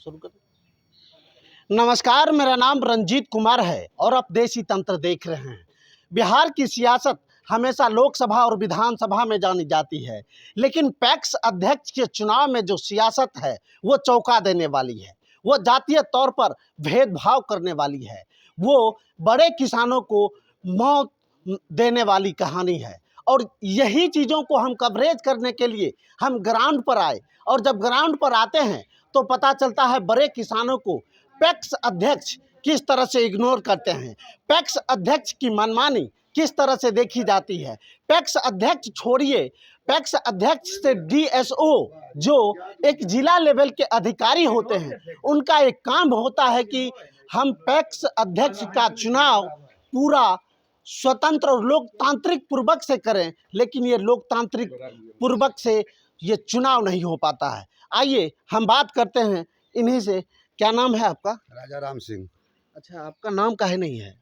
शुरू करें। नमस्कार, मेरा नाम रंजीत कुमार है और आप देशी तंत्र देख रहे हैं। बिहार की सियासत हमेशा लोकसभा और विधानसभा में जानी जाती है, लेकिन पैक्स अध्यक्ष के चुनाव में जो सियासत है वो चौंका देने वाली है। वो जातीय तौर पर भेदभाव करने वाली है। वो बड़े किसानों को मौत देने वाली कहानी है। और यही चीज़ों को हम कवरेज करने के लिए हम ग्राउंड पर आए, और जब ग्राउंड पर आते हैं तो पता चलता है बड़े किसानों को पैक्स अध्यक्ष किस तरह से इग्नोर करते हैं। पैक्स अध्यक्ष की मनमानी किस तरह से देखी जाती है। पैक्स अध्यक्ष छोड़िए, पैक्स अध्यक्ष से डीएसओ जो एक जिला लेवल के अधिकारी होते हैं, उनका एक काम होता है कि हम पैक्स अध्यक्ष का चुनाव पूरा स्वतंत्र और लोकतांत्रिक पूर्वक से करें, लेकिन ये लोकतांत्रिक पूर्वक से ये चुनाव नहीं हो पाता है। आइए हम बात करते हैं इन्हीं से। क्या नाम है आपका? राजा राम सिंह। अच्छा, आपका नाम काहे नहीं है?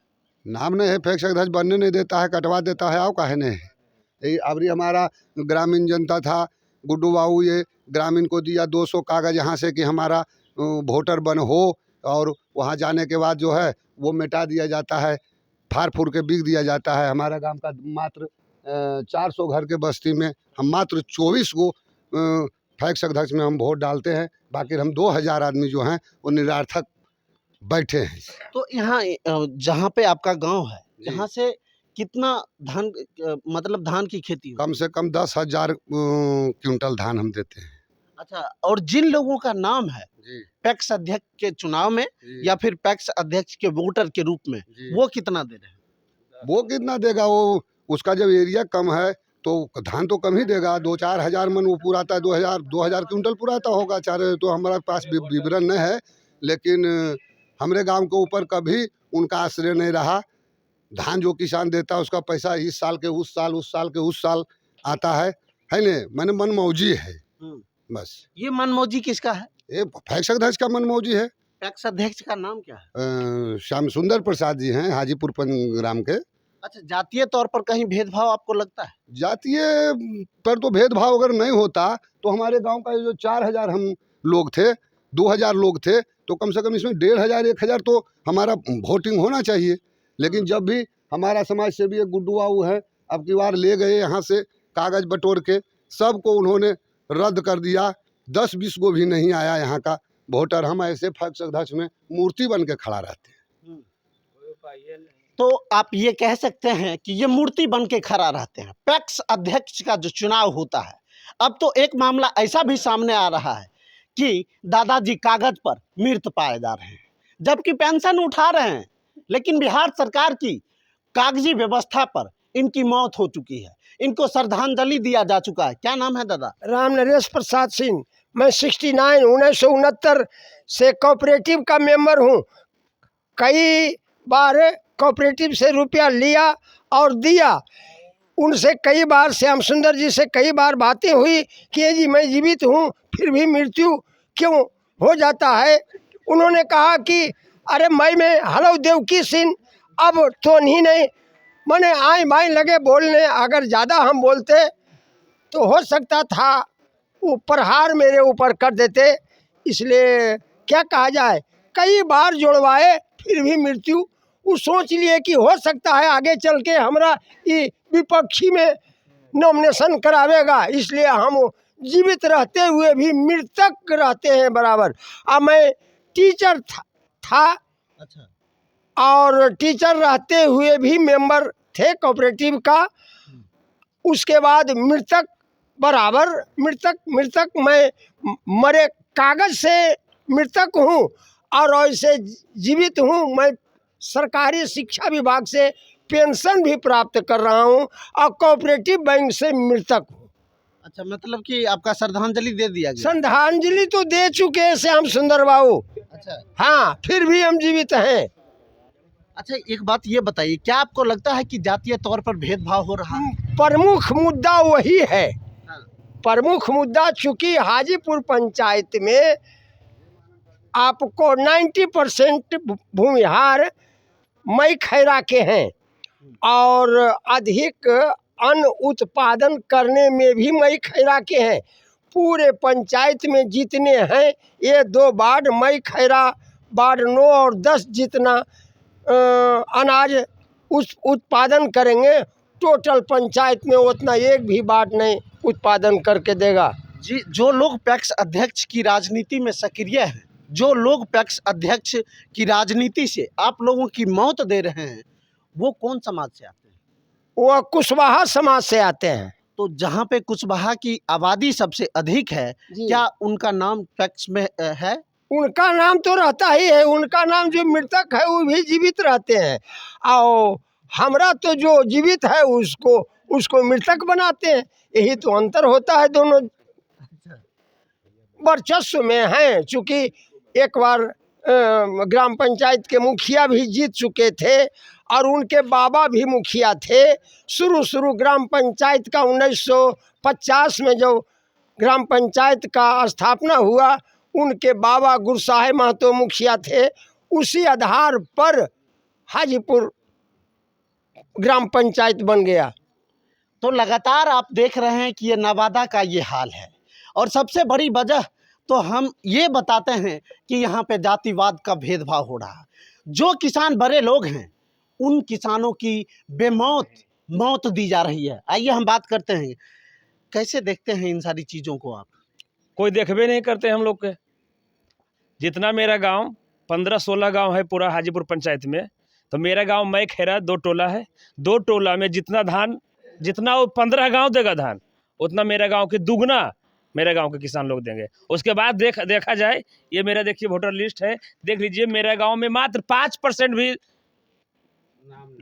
नाम नहीं है, पैक्स अध्यक्ष बनने नहीं देता है, कटवा देता है। आओ काहे नहीं है? यही अबरी हमारा ग्रामीण जनता था, गुड्डू बाबू ये ग्रामीण को दिया 200 कागज़ यहाँ से कि हमारा वोटर बन हो, और वहाँ जाने के बाद जो है वो मिटा दिया जाता है, फाड़ फूड़ के बिक दिया जाता है। हमारा गांव का मात्र 400 घर के बस्ती में हम मात्र 24 गो पैक्स अध्यक्ष में हम वोट डालते हैं। बाकी हम 2000 आदमी जो हैं वो निरर्थक बैठे हैं। तो यहाँ जहाँ पे आपका गांव है, यहाँ से कितना धान मतलब धान की खेती हो? कम से कम 10,000 क्विंटल धान हम देते हैं। अच्छा, और जिन लोगों का नाम है पैक्स अध्यक्ष के चुनाव में या फिर पैक्स अध्यक्ष के वोटर के रूप में, वो कितना दे रहे हैं? वो कितना देगा? वो उसका जब एरिया कम है तो धान तो कम ही देगा। 2-4 हज़ार मन वो पुराता है, 2000 क्विंटल पुराता होगा। चारे तो हमारे पास विवरण नहीं है, लेकिन हमारे गांव के ऊपर कभी उनका आश्रय नहीं रहा। धान जो किसान देता है उसका पैसा इस साल के उस साल, उस साल के उस साल आता है न। मैंने मनमौजी है बस। ये मनमौजी किसका है? ये पैक्स अध्यक्ष का मनमौजी है। पैक्स अध्यक्ष का नाम क्या है? श्याम सुंदर प्रसाद जी हैं, हाजीपुर ग्राम के। अच्छा, जातीय तौर पर कहीं भेदभाव आपको लगता है? जातीय पर तो भेदभाव अगर नहीं होता तो हमारे गांव का जो 4000 हम लोग थे, 2000 लोग थे, तो कम से कम इसमें 1500 1000 तो हमारा वोटिंग होना चाहिए। लेकिन जब भी हमारा समाज सेवी एक गुड्डू बाबू है, अब की बार ले गए यहाँ से कागज़ बटोर के, सबको उन्होंने रद्द कर दिया। 10-20 को भी नहीं आया यहाँ का वोटर। हम ऐसे पैक्स अध्यक्ष में मूर्ति बन के खड़ा रहते हैं। तो आप ये कह सकते हैं कि ये मूर्ति बन के खड़ा रहते हैं। पैक्स अध्यक्ष का जो चुनाव होता है, अब तो एक मामला ऐसा भी सामने आ रहा है कि दादाजी कागज पर मृत पाए जा रहे हैं, जबकि पेंशन उठा रहे हैं, लेकिन बिहार सरकार की कागजी व्यवस्था पर इनकी मौत हो चुकी है। इनको श्रद्धांजलि दिया जा चुका है। क्या नाम है दादा? राम नरेश प्रसाद सिंह। मैं 1969 से कोऑपरेटिव का मेंबर हूँ। कई बार कोऑपरेटिव से रुपया लिया और दिया। उनसे कई बार, श्याम सुंदर जी से कई बार बातें हुई कि जी मैं जीवित हूँ फिर भी मृत्यु क्यों हो जाता है। उन्होंने कहा कि अरे मैं हलो देवकी सिंह, अब तो नहीं मैंने आए बाएँ लगे बोलने। अगर ज़्यादा हम बोलते तो हो सकता था वो प्रहार मेरे ऊपर कर देते। इसलिए क्या कहा जाए, कई बार जुड़वाए फिर भी मृत्यु। वो सोच लिए कि हो सकता है आगे चल के हमारा ये विपक्षी में नॉमिनेशन करावेगा, इसलिए हम जीवित रहते हुए भी मृतक रहते हैं बराबर। अब मैं टीचर था अच्छा, और टीचर रहते हुए भी मेंबर थे कोऑपरेटिव का। उसके बाद मृतक बराबर मृतक मैं मरे कागज से मृतक हूँ और ऐसे जीवित हूँ। मैं सरकारी शिक्षा विभाग से पेंशन भी प्राप्त कर रहा हूँ और कोऑपरेटिव बैंक से मृतक हूँ। अच्छा, मतलब कि आपका श्रद्धांजलि दे दिया गया? श्रद्धांजलि तो दे चुके हैं श्याम सुंदर बाबू। अच्छा, हाँ, फिर भी हम जीवित हैं। अच्छा, एक बात ये बताइए, क्या आपको लगता है कि जातीय तौर पर भेदभाव हो रहा है? प्रमुख मुद्दा वही है। प्रमुख मुद्दा, चूँकि हाजीपुर पंचायत में आपको 90% भूमिहार मई खैरा के हैं और अधिक अन्न उत्पादन करने में भी मई खैरा के हैं। पूरे पंचायत में जितने हैं ये 2 वार्ड मई खैरा वार्ड 9 और 10 जितना अनाज उत्पादन करेंगे। टोटल पंचायत में उतना एक भी वार्ड नहीं उत्पादन करके देगा। जी, जो लोग पैक्स अध्यक्ष की राजनीति में सक्रिय हैं, जो लोग पैक्स अध्यक्ष की राजनीति से आप लोगों की मौत दे रहे हैं, वो कौन समाज से आते हैं? वो कुशवाहा समाज से आते हैं। तो जहाँ पे कुशवाहा की आबादी सबसे अधिक है, क्या उनका नाम पैक्स में है? उनका नाम तो रहता ही है, उनका नाम जो मृतक है वो भी जीवित रहते हैं, और हमरा तो जो जीवित है उसको मृतक बनाते हैं। यही तो अंतर होता है दोनों वर्चस्व में हैं। चूँकि एक बार ग्राम पंचायत के मुखिया भी जीत चुके थे और उनके बाबा भी मुखिया थे। शुरू ग्राम पंचायत का 1950 में जो ग्राम पंचायत का स्थापना हुआ, उनके बाबा गुरसाहे महतो मुखिया थे। उसी आधार पर हाजीपुर ग्राम पंचायत बन गया। तो लगातार आप देख रहे हैं कि ये नवादा का ये हाल है, और सबसे बड़ी वजह तो हम ये बताते हैं कि यहाँ पे जातिवाद का भेदभाव हो रहा है। जो किसान बड़े लोग हैं, उन किसानों की मौत दी जा रही है। आइए हम बात करते हैं, कैसे देखते हैं इन सारी चीज़ों को आप? कोई देखबे नहीं करते हम लोग के। जितना मेरा गांव 15-16 गांव है पूरा हाजीपुर पंचायत में, तो मेरा गांव मई खैरा 2 टोला है। 2 टोला में जितना वो 15 गांव देगा धान, उतना मेरा गांव के दुगना मेरे गांव के किसान लोग देंगे। उसके बाद देखा जाए, ये मेरा देखिए वोटर लिस्ट है, देख लीजिए मेरे गांव में मात्र 5% भी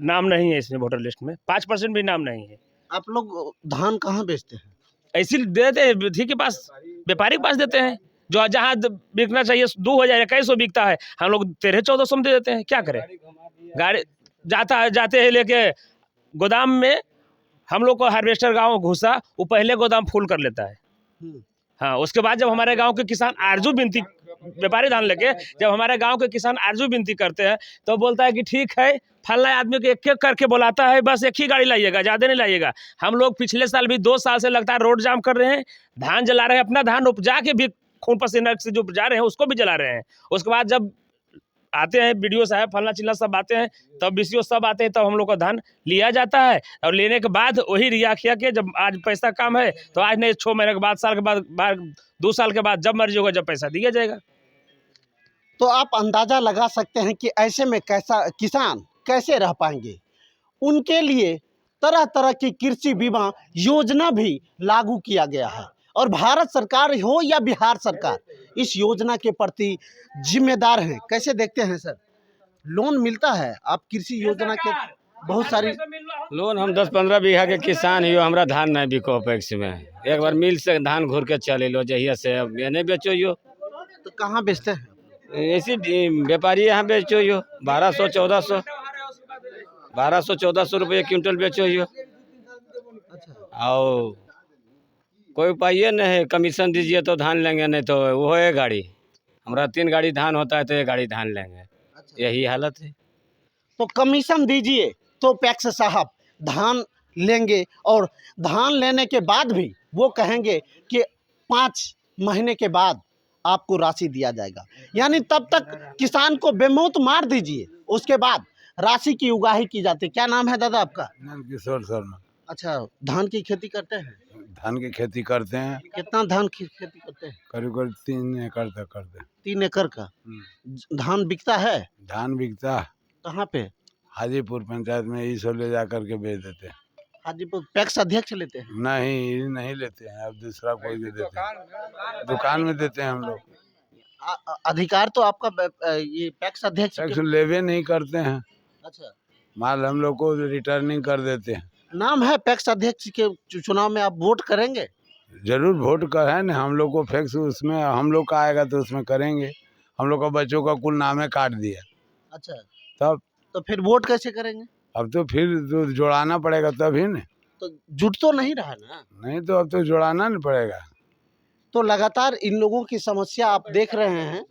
नाम नहीं है इसमें। वोटर लिस्ट में 5% भी नाम नहीं है। आप लोग धान कहाँ बेचते हैं? ऐसे देते हैं विधि के पास, व्यापारी के पास देते हैं। जो जहाँ बिकना चाहिए 2000-2100 बिकता है, हम लोग 1300-1400 में दे देते हैं। क्या करें? गाड़ी जाते हैं लेके गोदाम में। हम लोग को हार्वेस्टर गाँव घुसा, वो पहले गोदाम फुल कर लेता है। हाँ, उसके बाद जब हमारे गांव के किसान आरजू विनती, व्यापारी धान लेके जब हमारे गांव के किसान आरजू विनती करते हैं, तो बोलता है कि ठीक है, फलना आदमी को एक करके बुलाता है, बस एक ही गाड़ी लाइएगा, ज़्यादा नहीं लाइएगा। हम लोग पिछले साल भी 2 साल से लगातार रोड जाम कर रहे हैं, धान जला रहे हैं, अपना धान उपजा के भी खून पसीना से जो उपजा रहे हैं उसको भी जला रहे हैं। उसके बाद जब आते हैं BDO साहब, फलना चिल्ला सब आते हैं, तब BCO सब आते हैं, तब हम लोग का धान लिया जाता है। और लेने के बाद वही रिया खिया के, जब आज पैसा कम है तो आज नहीं, 6 महीने के बाद, साल के बाद 2 साल के बाद जब मर्जी होगा जब पैसा दिया जाएगा। तो आप अंदाज़ा लगा सकते हैं कि ऐसे में किसान कैसे रह पाएंगे। उनके लिए तरह तरह की कृषि बीमा योजना भी लागू किया गया है, और भारत सरकार हो या बिहार सरकार इस योजना के प्रति जिम्मेदार हैं। कैसे देखते हैं सर? लोन मिलता है आप कृषि योजना के? बहुत सारी लोन, हम 10-15 बीघा के किसान ही हो, हमरा धान नहीं बिको पैक्स में। एक बार मिल से धान घूर के चले लो, जहिया से अब ये नहीं बेचो यो। तो कहाँ बेचते हैं? ऐसी व्यापारी यहाँ बेचो यो 1200-1400 रुपये क्विंटल बेचो यो। और कोई उपाय नहीं है, कमीशन दीजिए तो धान लेंगे, नहीं तो वो है गाड़ी। हमारा 3 गाड़ी धान होता है तो 1 गाड़ी धान लेंगे, यही हालत है। तो कमीशन दीजिए तो पैक्स साहब धान लेंगे, और धान लेने के बाद भी वो कहेंगे कि 5 महीने के बाद आपको राशि दिया जाएगा। यानी तब तक किसान को बेमौत मार दीजिए, उसके बाद राशि की उगाही की जाती है। क्या नाम है दादा आपका? नाम किशोर शर्मा। अच्छा, धान की खेती करते हैं? धान की खेती करते हैं, कितना धान की खेती करते हैं? करीब 3 एकड़ तक करते हैं। 3 एकड़ का धान बिकता है? धान बिकता है कहाँ पे? हाजीपुर पंचायत में, इसो ले जा करके बेच देते हैं। हाजीपुर पैक्स अध्यक्ष लेते हैं? नहीं लेते हैं, अब दूसरा कोई दे देते हैं, दुकान में देते हैं हम लोग। अधिकार तो आपका ये पैक्स अध्यक्ष टैक्स लेवे नहीं करते हैं, अच्छा, माल हम लोग को रिटर्निंग कर देते हैं। नाम है पैक्स अध्यक्ष के चुनाव में आप वोट करेंगे? जरूर वोट का है ना, हम लोग को फैक्स उसमें हम लोग का आएगा तो उसमें करेंगे। हम लोग का बच्चों का कुल नामे काट दिया। अच्छा, तब तो फिर वोट कैसे करेंगे? अब तो फिर जोड़ाना पड़ेगा तभी न। तो जुट तो नहीं रहा ना? नहीं तो अब तो जोड़ाना नहीं पड़ेगा। तो लगातार इन लोगों की समस्या आप देख रहे हैं।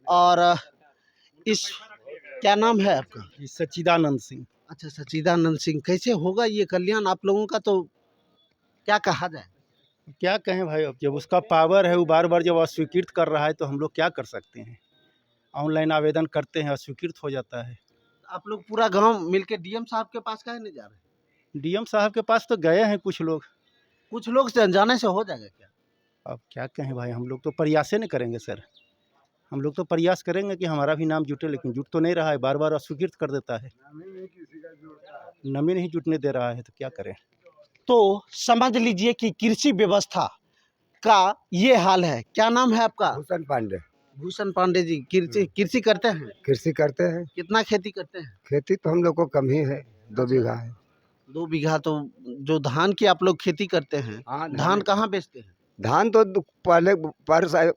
और इस, क्या नाम है आपका? सच्चिदानंद सिंह। अच्छा, सच्चिदानंद सिंह, कैसे होगा ये कल्याण आप लोगों का? तो क्या कहा जाए? क्या कहें भाई, अब जब उसका पावर है, वो बार बार जब अस्वीकृत कर रहा है तो हम लोग क्या कर सकते हैं। ऑनलाइन आवेदन करते हैं, अस्वीकृत हो जाता है। आप लोग पूरा गांव मिलके डीएम साहब के पास काहे नहीं जा रहे? डीएम साहब के पास तो गए हैं कुछ लोग। कुछ लोग से जाने से हो जाएगा क्या? अब क्या कहें भाई, हम लोग तो प्रयास ही नहीं करेंगे सर। हम लोग तो प्रयास करेंगे कि हमारा भी नाम जुटे, लेकिन जुट तो नहीं रहा है, बार बार अस्वीकृत कर देता है। नमी नहीं जुटने दे रहा है तो क्या करें। तो समझ लीजिए कि कृषि व्यवस्था का ये हाल है। क्या नाम है आपका? भूषण पांडे। भूषण पांडे जी। कृषि कृषि करते हैं? कृषि करते हैं। कितना खेती करते हैं? खेती तो हम लोग को कम ही है, 2 बीघा है। 2 बीघा। तो जो धान की आप लोग खेती करते हैं, हाँ, धान कहाँ बेचते हैं? धान तो पहले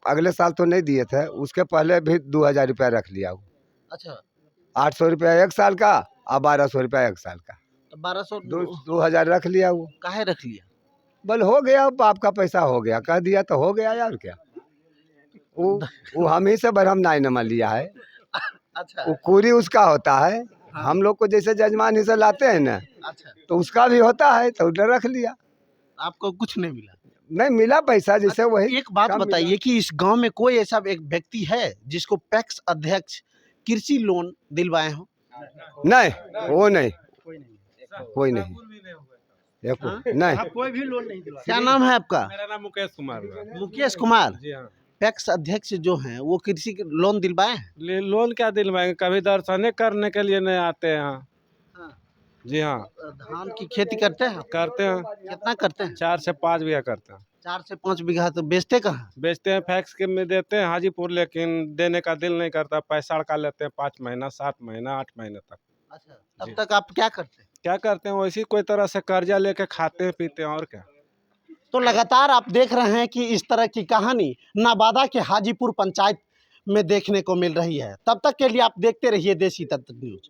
अगले साल तो नहीं दिए थे, उसके पहले भी 2000 रुपया रख लिया वो। अच्छा। 800 रुपया 1 साल का और 1200 रुपया 1 साल का। तो 1200 2000 रख लिया वो। काहे रख लिया? बल हो गया, अब आपका पैसा हो गया, कह दिया तो हो गया यार। क्या वो हम ही से बरहम नाई नमा लिया है। अच्छा। वो कुरी उसका होता है। हाँ। हम लोग को जैसे जजमान ही से लाते हैं ना, अच्छा। तो उसका भी होता है, तो उधर रख लिया। आपको कुछ नहीं मिला? नहीं मिला पैसा, जैसे वही। एक बात कम बताइए कि इस गांव में कोई ऐसा एक व्यक्ति है जिसको पैक्स अध्यक्ष कृषि लोन दिलवाए हो? नहीं, वो नहीं, कोई नहीं, नहीं। कोई भी लोन नहीं दिला। क्या नाम है आपका? मेरा नाम मुकेश कुमार हुआ। मुकेश कुमार। जी हाँ। पैक्स अध्यक्ष जो हैं वो कृषि के लोन दिलवाए हैं? लोन क्या दिलवाएंगे, कभी दर्शन करने के लिए नहीं आते हैं यहाँ। हाँ। जी हाँ, धान की खेती करते हैं? करते हैं। कितना करते हैं? 4 से 5 बीघा करते हैं। 4 से 5 बीघा। तो बेचते कहाँ? बेचते हैं फैक्स के में देते हैं हाजीपुर, लेकिन देने का दिल नहीं करता। पैसा अड़का लेते हैं 5 महीना, 7 महीना, 8 महीने तक। अच्छा। तब तक आप क्या करते हैं? क्या करते हैं, वैसी कोई तरह से कर्जा लेके खाते हैं पीते हैं, और क्या। तो लगातार आप देख रहे हैं कि इस तरह की कहानी नवादा के हाजीपुर पंचायत में देखने को मिल रही है। तब तक के लिए आप देखते रहिए देसी तंत्र न्यूज।